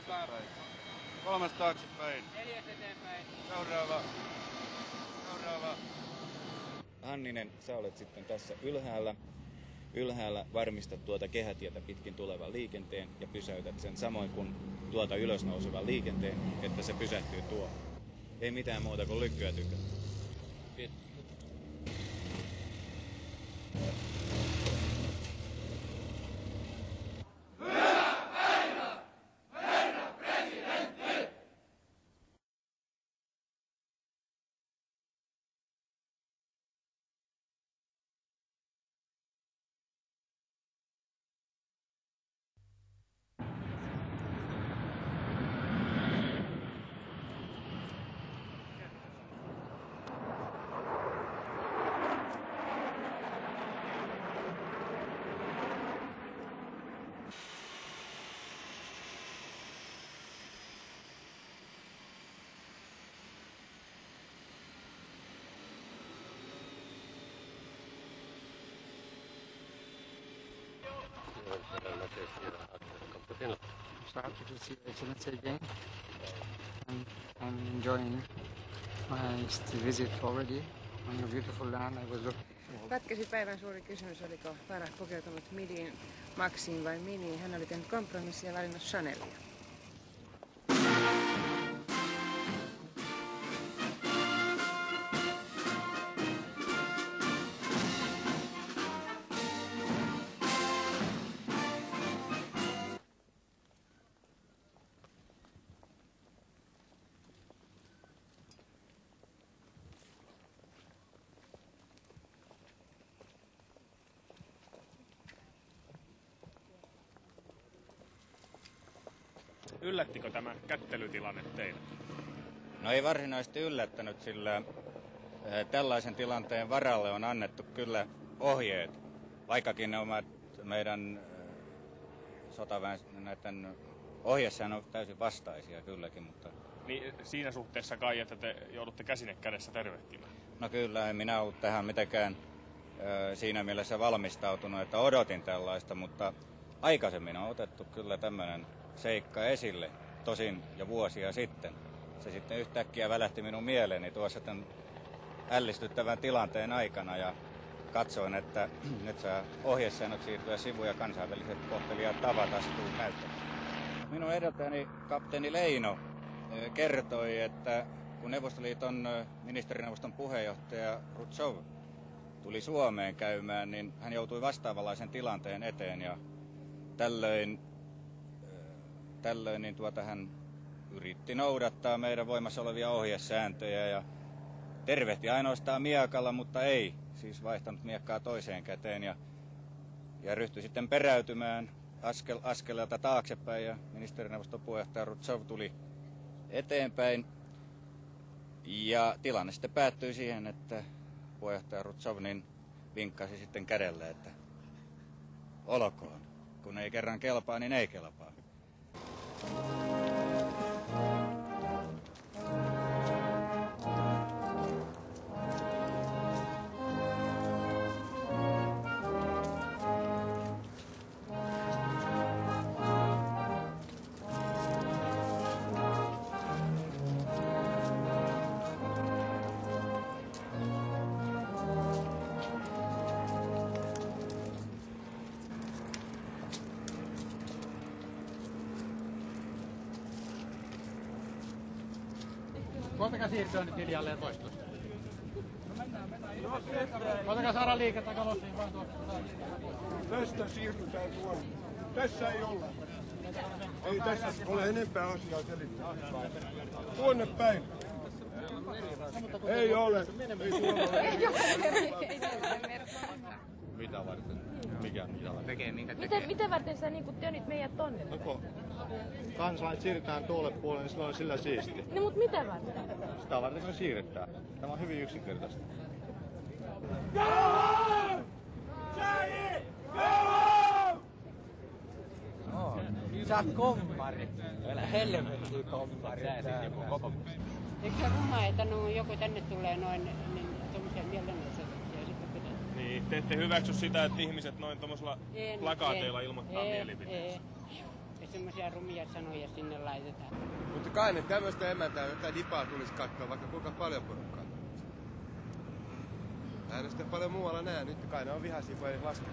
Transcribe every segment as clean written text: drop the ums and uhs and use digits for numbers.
taaksepäin. 3 taaksepäin. 4 eteenpäin. Seuraava. Hanninen, sä olet sitten tässä ylhäällä. Ylhäällä varmistat tuota kehätietä pitkin tulevan liikenteen ja pysäytät sen samoin kuin tuota ylösnousevan liikenteen, että se pysähtyy tuohon. Ei mitään muuta kuin lykkyä tykö. So happy to see Your Excellency again. I'm enjoying my visit already on your beautiful land. I was looking. Pätkäsi päivän suuri kysymys, oliko Farah pukeutunut midiin, Maxiin vai miniin. Hän oli tehnyt kompromissia ja valinnut Chanelia. Yllättikö tämä kättelytilanne teidät? No ei varsinaisesti yllättänyt, sillä tällaisen tilanteen varalle on annettu kyllä ohjeet, vaikkakin ne ovat meidän sotaväen näiden ohjeissaan on täysin vastaisia kylläkin, mutta... Niin siinä suhteessa kai, että te joudutte käsine kädessä tervehtimään? No kyllä, en minä ollut tähän mitenkään siinä mielessä valmistautunut, että odotin tällaista, mutta aikaisemmin on otettu kyllä tämmöinen seikka esille, tosin jo vuosia sitten. Se sitten yhtäkkiä välähti minun mieleeni tuossa tämän ällistyttävän tilanteen aikana ja katsoin, että nyt saa ohjesäännöt siirtyä sivu- ja kansainväliset kohtelijat tavat astuu näyttämään. Minun edeltäjäni kapteeni Leino kertoi, että kun Neuvostoliiton ministerineuvoston puheenjohtaja Rutschov tuli Suomeen käymään, niin hän joutui vastaavanlaisen tilanteen eteen ja tällöin niin hän yritti noudattaa meidän voimassa olevia ohjesääntöjä ja tervehti ainoastaan miekalla, mutta ei siis vaihtanut miekkaa toiseen käteen ja ryhtyi sitten peräytymään askeleelta taaksepäin ja ministerineuvoston puheenjohtaja Rutschov tuli eteenpäin ja tilanne sitten päättyi siihen, että puheenjohtaja Rutschov niin vinkkasi sitten kädellä, että olkoon, kun ei kerran kelpaa, niin ei kelpaa. Koitakaa siirtyä nyt hiljalleen pois tuosta. Koitakaa saada liikettä kalossiin vaan tuosta. Tästä siirrytään tuonne. Tässä ei olla. Ei tässä ole enempää asiaa selittää. Tuonne päin. Ei ole. Mitä varten? Mikä varten? Mitä varten sä niin tönit meidät tonne? No kun kansalaiset siirretään tuolle puolelle, niin silloin on sillä siisti. No mut mitä varten? Sitä varten kun siirretään. Tämä on hyvin yksinkertaista. Go home! Say it! Go home! Sä oot kompari. Älä helvetti kompari. Eikö se rummaa, että no, joku tänne tulee noin niin, tuommoisia mielenosoituksia sitten pitää? Niin, te ette hyväksy sitä, että ihmiset noin tuommoisilla plakaateilla ilmoittaa mielipiteensä. Ei tämmöisiä rumia sanoja sinne laitetaan. Mutta kai ne tämmöistä emäntää, jotain dipaa tulisi katsoa, vaikka kuinka paljon porukkaa. Hän on sitä paljon muualla näe. Nyt kai ne on vihaisia, kun ei lasketa.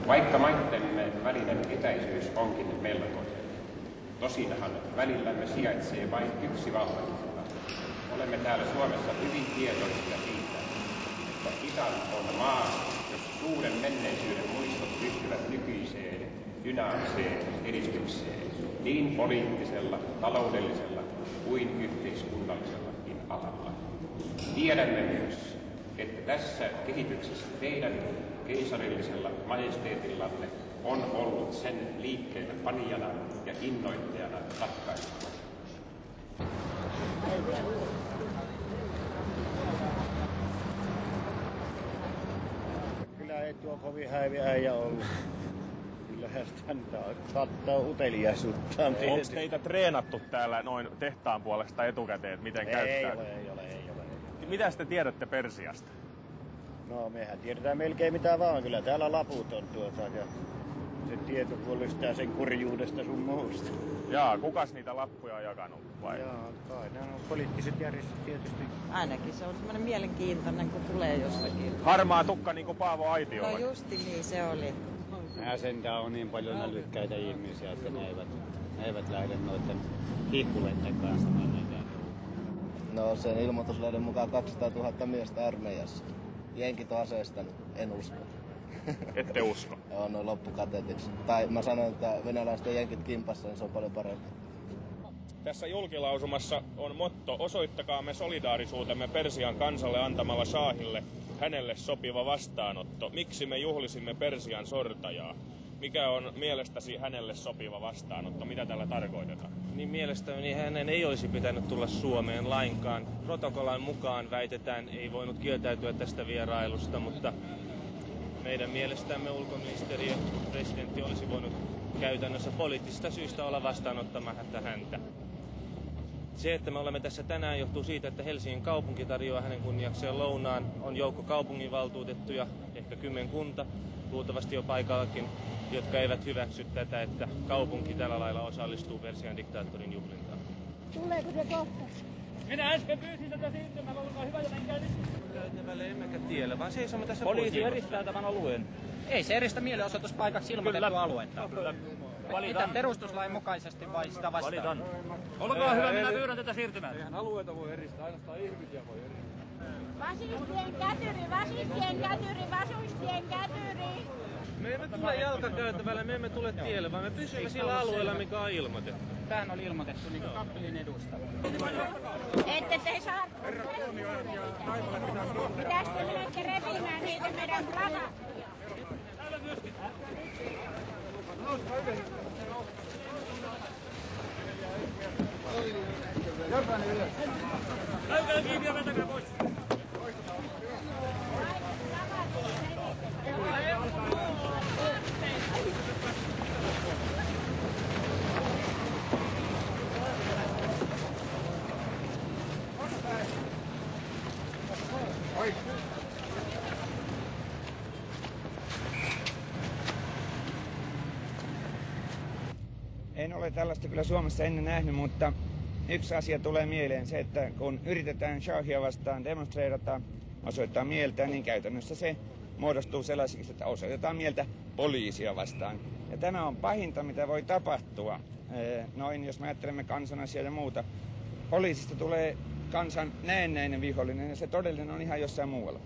Vaikka maittemme välinen etäisyys onkin melkoinen, tosinahan välillämme sijaitsee vain yksi valtakunta. Olemme täällä Suomessa hyvin tietoisia siitä, että Itan on maa, jossa suuren menneisyyden muistot yhtyvät nykyiseen dynaamiseen edistykseen niin poliittisella, taloudellisella kuin yhteiskunnallisellakin alalla. Tiedämme myös, että tässä kehityksessä teidän keisarillisella majesteetillanne on ollut sen liikkeelle panijana ja innoittajana ratkaisua. Kyllä ei tuo kovin häiviä äijä ollut. Kyllähän sitä saattaa uteliaisuuttaan. Onko teitä treenattu täällä noin tehtaan puolesta etukäteen, että miten käyttää? Ei ole. Mitä te tiedätte Persiasta? No mehän tiedetään melkein mitä vaan. Kyllä täällä laput on ja se tieto puolustaa sen kurjuudesta sun muusta. Jaa, kukas niitä lappuja on jakanut vai? Jaa, kai nämä on poliittiset järjestöt tietysti. Ainakin se on semmoinen mielenkiintoinen, kun tulee jostakin. Harmaa tukka niin kuin Paavo Aitiolla. No justi niin se oli. Nämä sentään on niin paljon älykkäitä ihmisiä, että ne eivät lähde noiden hiippuleiden kanssa mennään. No sen ilmoituslehden mukaan 200 000 miestä armeijassa. Jenkit on aseistanut, en usko. Ette usko? Joo, no loppukateetiksi. Tai mä sanoin, että venäläisten jenkit kimpassa, niin se on paljon parempi. Tässä julkilausumassa on motto: osoittakaamme solidaarisuutemme Persian kansalle antamalla shaahille hänelle sopiva vastaanotto. Miksi me juhlisimme Persian sortajaa? Mikä on mielestäsi hänelle sopiva vastaanotto? Mitä tällä tarkoitetaan? Niin mielestäni hänen ei olisi pitänyt tulla Suomeen lainkaan. Protokollan mukaan väitetään ei voinut kieltäytyä tästä vierailusta, mutta meidän mielestämme ulkoministeri ja presidentti olisi voinut käytännössä poliittisista syistä olla vastaanottamatta häntä. Se, että me olemme tässä tänään, johtuu siitä, että Helsingin kaupunki tarjoaa hänen kunniakseen lounaan. On joukko kaupunginvaltuutettuja, ehkä kymmenkunta, luultavasti jo paikallakin, jotka eivät hyväksy tätä, että kaupunki tällä lailla osallistuu Persian diktaattorin juhlintaan. Tuleeko se kohta? Minä äsken pyysin tätä siirtymällä, olkaa hyvä ja menkää nyt. Käytävälle emmekä tielle, vaan seisomme tässä poliisi eristää tämän alueen. Ei se eristä mielenosoituspaikaksi ilmoitettua aluetta. Mitä perustuslain mukaisesti vai sitä vastaan? Valitan. Olkaa hyvä, minä pyydän tätä siirtymään. Eihän alueita voi eristää, ainoastaan ihmisiä voi eristää. Fasistien kätyri, fasistien kätyri, fasistien kätyri. Me emme tule jalkakäytävällä, me emme tule tielle, vaan me pysymme sillä alueella, mikä on ilmoitettu. Tämähän oli ilmoitettu niin kuin kappelin edusta. Ette te saa. Mitäs te menette repimään niitä meidän plakattia? Täällä myöskin. Käykää kiinni ja vetäkää pois. En ole tällaista kyllä Suomessa ennen nähnyt, mutta yksi asia tulee mieleen, se, että kun yritetään shahia vastaan demonstreerata, osoittaa mieltä, niin käytännössä se muodostuu sellaiseksi, että osoitetaan mieltä poliisia vastaan. Ja tämä on pahinta, mitä voi tapahtua. Noin, jos me ajattelemme kansanasia ja muuta. Poliisista tulee kansan näennäinen vihollinen ja se todellinen on ihan jossain muualla.